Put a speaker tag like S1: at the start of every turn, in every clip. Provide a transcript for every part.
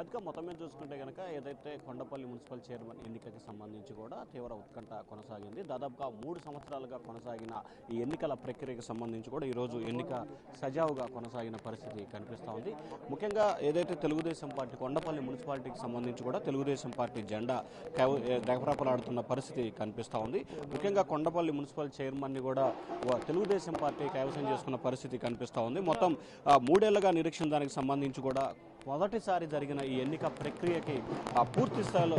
S1: అదిగా మొత్తం మీద చూసుకుంటే కనుక ఏదైతే కొండపల్లి మున్సిపల్ చైర్మన్ ఎన్నికకి సంబంధించి కూడా తీవ్ర ఉత్కంఠ కొనసాగింది. దాదాపుగా 3 సంవత్సరాలుగా కొనసాగిన ఈ ఎన్నికల ప్రక్రియకు సంబంధించి కూడా ఈరోజు ఎన్నిక సజావుగా కొనసాగిన పరిస్థితి కనిపిస్తూ ఉంది. ముఖ్యంగా ఏదైతే తెలుగుదేశం పార్టీ కొండపల్లి మున్సిపాలిటీకి సంబంధించి కూడా తెలుగుదేశం పార్టీ జెండా రెపరెపలాడుతున్న పరిస్థితి కనిపిస్తూ ఉంది. ముఖ్యంగా కొండపల్లి మున్సిపల్ చైర్మన్ని కూడా తెలుగుదేశం పార్టీ కైవసం చేసుకున్న పరిస్థితి కనిపిస్తూ ఉంది. మొత్తం 3 ఏళ్లుగా నిరీక్షణ దానికి సంబంధించి కూడా మొదటిసారి జరిగిన ఈ ఎన్నిక ప్రక్రియకి పూర్తి స్థాయిలో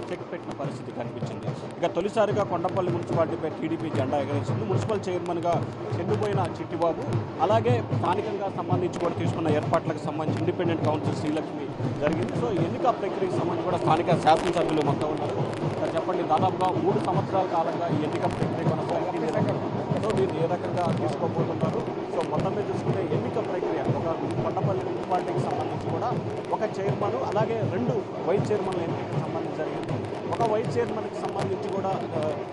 S1: చెక్ పెట్టిన పరిస్థితి కనిపించింది. ఇక తొలిసారిగా కొండపల్లి మున్సిపాలిటీపై టీడీపీ జెండా ఎగరేసింది. మున్సిపల్ చైర్మన్గా చెందిపోయిన చిట్టిబాబు, అలాగే స్థానికంగా సంబంధించి కూడా తీసుకున్న ఏర్పాట్లకు సంబంధించి ఇండిపెండెంట్ కౌన్సిల్ శ్రీలక్ష్మి జరిగింది. సో ఎన్నిక ప్రక్రియకు సంబంధించి కూడా స్థానిక శాసనసభ్యులు మొత్తం ఉన్నారు. చెప్పండి, దాదాపుగా 3 సంవత్సరాల కాలంగా ఈ ఎన్నిక ప్రక్రియ కొనసాగింది. సో దీన్ని ఏ రకంగా తీసుకోబోతున్నారు? సో మొత్తం మీద చూసుకుంటే ఎన్నిక ప్రక్రియ ఒక కొండపల్లి మున్సిపాలిటీకి సంబంధించి కూడా ఒక చైర్మన్ అలాగే 2 వైస్ చైర్మన్ల ఎన్నికకి సంబంధించి జరిగింది. ఒక వైస్ చైర్మన్కి సంబంధించి కూడా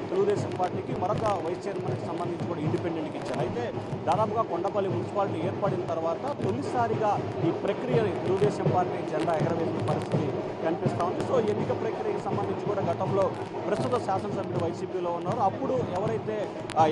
S1: తెలుగుదేశం పార్టీకి, మరొక వైస్ చైర్మన్కి సంబంధించి కూడా ఇండిపెండెంట్కి ఇచ్చారు. అయితే దాదాపుగా కొండపల్లి మున్సిపాలిటీ ఏర్పడిన తర్వాత తొలిసారిగా ఈ ప్రక్రియని తెలుగుదేశం పార్టీ జెండా ఎగరవేసిన పరిస్థితి కనిపిస్తూ ఉంది. సో ఎన్నిక ప్రక్రియకి సంబంధించి కూడా గతంలో ప్రస్తుత శాసనసభ్యులు వైసీపీలో ఉన్నారు. అప్పుడు ఎవరైతే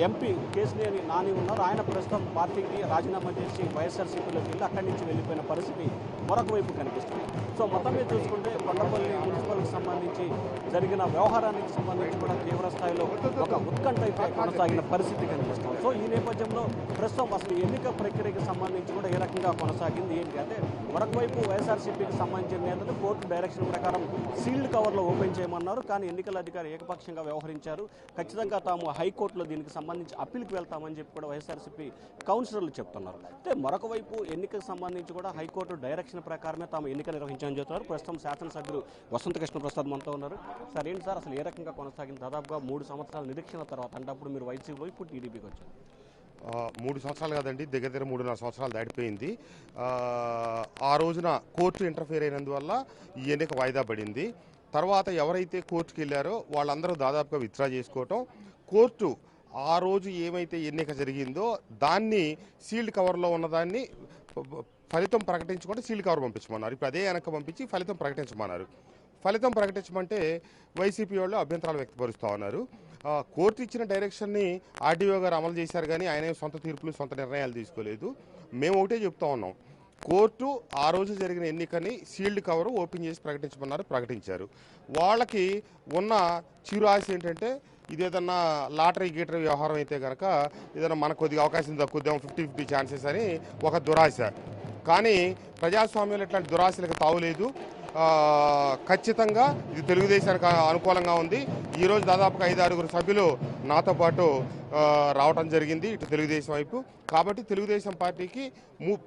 S1: ఎంపీ కేసినేని నాని ఉన్నారో ఆయన ప్రస్తుతం పార్టీకి రాజీనామా చేసి వైఎస్ఆర్సీపీలోకి వెళ్ళి అక్కడి నుంచి వెళ్ళిపోయిన పరిస్థితి మరొక వైపు కనిపిస్తుంది. సో మొత్తం మీద చూసుకుంటే కొండపల్లి మున్సిపల్కి సంబంధించి జరిగిన వ్యవహారానికి సంబంధించి కూడా తీవ్ర స్థాయిలో ఒక ఉత్కంఠ అయితే కొనసాగిన పరిస్థితి కనిపిస్తుంది. సో ఈ నేపథ్యంలో ప్రస్తుతం అసలు ఎన్నిక ప్రక్రియకి సంబంధించి కూడా ఏ రకంగా కొనసాగింది ఏంటి అంటే, మరొక వైపు వైఎస్ఆర్సీపీకి సంబంధించిన నేతలు కోర్టు డైరెక్షన్ ప్రకారం సీల్డ్ కవర్లో ఓపెన్ చేయమన్నారు. కానీ ఎన్నికల అధికారి ఏకపక్షంగా వ్యవహరించారు. ఖచ్చితంగా తాము హైకోర్టులో దీనికి సంబంధించి అప్పీల్కి వెళ్తామని చెప్పి కూడా వైఎస్ఆర్సీపీ కౌన్సిలర్లు చెప్తున్నారు. అయితే మరొక వైపు ఎన్నికకు సంబంధించి కూడా హైకోర్టు డైరెక్షన్ ప్రకారమే తాము ఎన్నిక నిర్వహించామని చెప్తున్నారు. ప్రస్తుతం శాసనసభ్యులు వసంత కృష్ణ ప్రసాద్ మనతో ఉన్నారు. సార్ ఏంటి సార్ అసలు ఏ రకంగా కొనసాగింది? దాదాపుగా 3 సంవత్సరాల నిరీక్షణ తర్వాత అంటే అప్పుడు మీరు వైసీపీలో, ఇప్పుడు టీడీపీకి వచ్చారు.
S2: 3 సంవత్సరాలు కాదండి, దగ్గర 3.5 సంవత్సరాలు దాటిపోయింది. ఆ రోజున కోర్టు ఇంటర్ఫియర్ అయినందువల్ల ఈ ఎన్నిక వాయిదా పడింది. తర్వాత ఎవరైతే కోర్టుకి వెళ్ళారో వాళ్ళందరూ దాదాపుగా విత్డ్రా చేసుకోవటం, కోర్టు ఆ రోజు ఏమైతే ఎన్నిక జరిగిందో దాన్ని సీల్డ్ కవర్లో ఉన్నదాన్ని ఫలితం ప్రకటించకుండా సీల్డ్ కవర్ పంపించమన్నారు. ఇప్పుడు అదే వెనక పంపించి ఫలితం ప్రకటించమన్నారు. ఫలితం ప్రకటించమంటే వైసీపీ వాళ్ళు అభ్యంతరాలు వ్యక్తపరుస్తూ ఉన్నారు. కోర్టు ఇచ్చిన డైరెక్షన్ని ఆర్డీఓ గారు అమలు చేశారు, కానీ ఆయన సొంత తీర్పులు, సొంత నిర్ణయాలు తీసుకోలేదు. మేము ఒకటే చెప్తా ఉన్నాం, కోర్టు ఆ రోజు జరిగిన ఎన్నికని సీల్డ్ కవర్ ఓపెన్ చేసి ప్రకటించమన్నారు, ప్రకటించారు. వాళ్ళకి ఉన్న చిరు ఆశ ఏంటంటే, ఇదేదన్నా లాటరీ గీటరీ వ్యవహారం అయితే కనుక ఏదైనా మనకు కొద్దిగా అవకాశం తక్కువద్దాం, 50-50 ఛాన్సెస్ అని ఒక దురాశ. కానీ ప్రజాస్వామ్యంలో ఇట్లాంటి దురాశలకు తావులేదు. ఖచ్చితంగా ఇది తెలుగుదేశానికి అనుకూలంగా ఉంది. ఈరోజు దాదాపుగా 5-6 సభ్యులు నాతో పాటు రావటం జరిగింది ఇటు తెలుగుదేశం వైపు. కాబట్టి తెలుగుదేశం పార్టీకి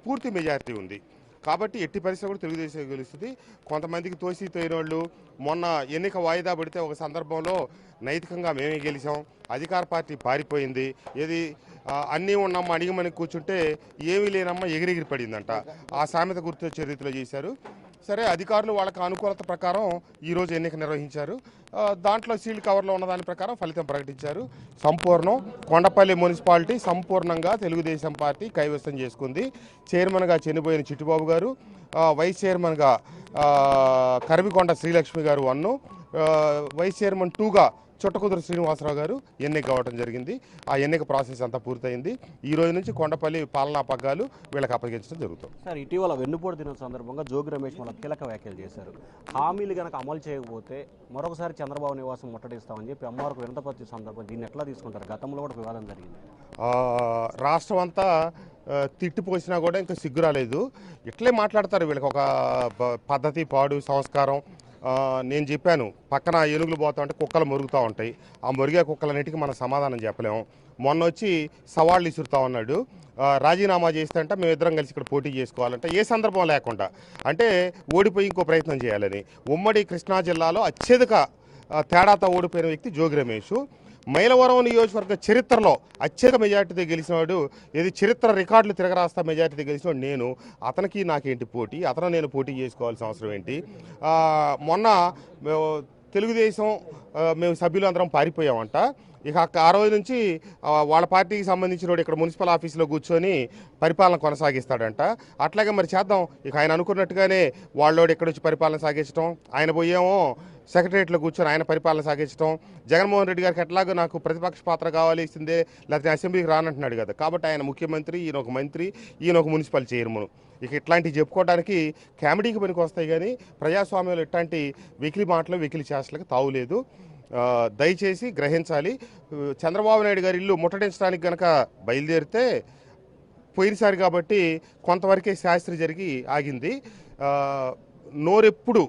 S2: పూర్తి మెజారిటీ ఉంది. కాబట్టి ఎట్టి పరిస్థితుల్లో కూడా తెలుగుదేశం గెలుస్తుంది. కొంతమందికి తోసిన వాళ్ళు మొన్న ఎన్నిక వాయిదా పడితే ఒక సందర్భంలో నైతికంగా మేమే గెలిచాం, అధికార పార్టీ పారిపోయింది, ఏది అన్నీ ఉన్నామ్మా అడిగమని కూర్చుంటే ఏమీ లేనమ్మా ఎగిరెగిరి పడిందంట. ఆ సామెత గుర్తొచ్చే రీతిలో చేశారు. సరే, అధికారులు వాళ్ళకి అనుకూలత ప్రకారం ఈరోజు ఎన్నిక నిర్వహించారు. దాంట్లో సీల్డ్ కవర్లో ఉన్న దాని ప్రకారం ఫలితం ప్రకటించారు. సంపూర్ణం కొండపల్లి మున్సిపాలిటీ సంపూర్ణంగా తెలుగుదేశం పార్టీ కైవసం చేసుకుంది. చైర్మన్గా చనిపోయిన చిట్టిబాబు గారు, వైస్ చైర్మన్గా కరివికొండ శ్రీలక్ష్మి గారు 1, వైస్ చైర్మన్ 2గా చుట్టకుదురు శ్రీనివాసరావు గారు ఎన్నిక కావడం జరిగింది. ఆ ఎన్నిక ప్రాసెస్ అంతా పూర్తయింది. ఈ రోజు నుంచి కొండపల్లి పాలనా పగ్గాలు వీళ్ళకి అప్పగించడం జరుగుతుంది.
S1: సార్, ఇటీవల వెన్నుపోటు దినం సందర్భంగా జోగి రమేష్ మన కీలక వ్యాఖ్యలు చేశారు. హామీలు కనుక అమలు చేయకపోతే మరొకసారి చంద్రబాబు నివాసం ముట్టడిస్తామని చెప్పి అమ్మవారికి వినతపరిచే సందర్భం దీన్ని ఎట్లా తీసుకుంటారు? గతంలో కూడా వివాదం జరిగింది.
S2: రాష్ట్రం అంతా తిట్టిపోసినా కూడా ఇంకా సిగ్గు రాలేదు. ఇట్లే మాట్లాడతారు. వీళ్ళకి ఒక పద్ధతి, పాడు, సంస్కారం. నేను చెప్పాను, పక్కన ఏనుగులు పోతా ఉంటే కుక్కలు మురుగుతూ ఉంటాయి. ఆ మురిగే కుక్కలన్నిటికీ మనం సమాధానం చెప్పలేము. మొన్న వచ్చి సవాళ్ళు ఇసురుతా ఉన్నాడు. రాజీనామా చేస్తే అంటే మేమిద్దరం కలిసి ఇక్కడ పోటీ చేసుకోవాలంటే ఏ సందర్భం లేకుండా, అంటే ఓడిపోయి ఇంకో ప్రయత్నం చేయాలని. ఉమ్మడి కృష్ణా జిల్లాలో అత్యధిక తేడాతో ఓడిపోయిన వ్యక్తి జోగి రమేష్. మైలవరం నియోజకవర్గ చరిత్రలో అత్యధిక మెజార్టీతో గెలిచినవాడు, ఏది చరిత్ర రికార్డులు తిరగరాస్తా మెజార్టీతో గెలిచినవాడు నేను. అతనికి నాకేంటి పోటీ? అతను నేను పోటీ చేసుకోవాల్సిన అవసరం ఏంటి? మొన్న తెలుగుదేశం మేము సభ్యులందరం పారిపోయామంట. ఇక ఆ రోజు నుంచి వాళ్ళ పార్టీకి సంబంధించిన వాడు ఇక్కడ మున్సిపల్ ఆఫీసులో కూర్చొని పరిపాలన కొనసాగిస్తాడంట. అట్లాగే మరి చేద్దాం. ఇక ఆయన అనుకున్నట్టుగానే వాళ్ళోడు ఇక్కడ వచ్చి పరిపాలన సాగించడం, ఆయన పోయేమో సెక్రటరియట్లో కూర్చొని ఆయన పరిపాలన సాగించడం. జగన్మోహన్ రెడ్డి గారికి ఎట్లాగో నాకు ప్రతిపక్ష పాత్ర కావాల్సిందే, లేకపోతే అసెంబ్లీకి రానంటున్నాడు కదా, కాబట్టి ఆయన ముఖ్యమంత్రి, ఈయన ఒక మంత్రి, ఈయన ఒక మున్సిపల్ చైర్మన్. ఇక ఇట్లాంటివి చెప్పుకోవడానికి కామెడీకి పనికి వస్తాయి, కానీ ప్రజాస్వామ్యంలో ఇట్లాంటి వెకిలి మాటలు వెకిలి చేష్టలకు తావులేదు. దయచేసి గ్రహించాలి. చంద్రబాబు నాయుడు గారి ఇల్లు ముట్టడించడానికి కనుక బయలుదేరితే పోయినసారి కాబట్టి కొంతవరకే శాస్త్రి జరిగి ఆగింది. నోరెప్పుడు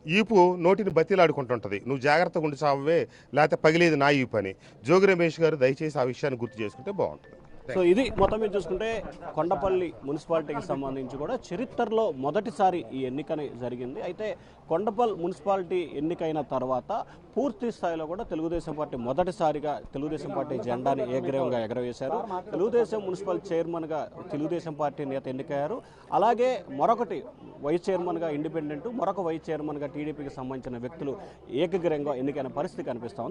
S2: ఈపు నోటిని బతిలాడుకుంటుంటుంది. నువ్వు జాగ్రత్తగా ఉండి సావే, లేకపోతే పగిలేది నా ఈపు అని. జోగి రమేష్ గారు దయచేసి ఆ విషయాన్ని గుర్తు చేసుకుంటే బాగుంటుంది.
S1: సో ఇది మొత్తం మీద చూసుకుంటే కొండపల్లి మున్సిపాలిటీకి సంబంధించి కూడా చరిత్రలో మొదటిసారి ఈ ఎన్నికని జరిగింది. అయితే కొండపల్లి మున్సిపాలిటీ ఎన్నికైన తర్వాత పూర్తి స్థాయిలో కూడా తెలుగుదేశం పార్టీ మొదటిసారిగా తెలుగుదేశం పార్టీ జెండాని ఏకగ్రీవంగా ఎగరవేశారు. తెలుగుదేశం మున్సిపల్ చైర్మన్గా తెలుగుదేశం పార్టీ నేత ఎన్నికయ్యారు. అలాగే మరొకటి వైస్ చైర్మన్గా ఇండిపెండెంట్, మరొక వైస్ చైర్మన్గా టీడీపీకి సంబంధించిన వ్యక్తులు ఏకగ్రీవంగా ఎన్నికైన పరిస్థితి కనిపిస్తోంది.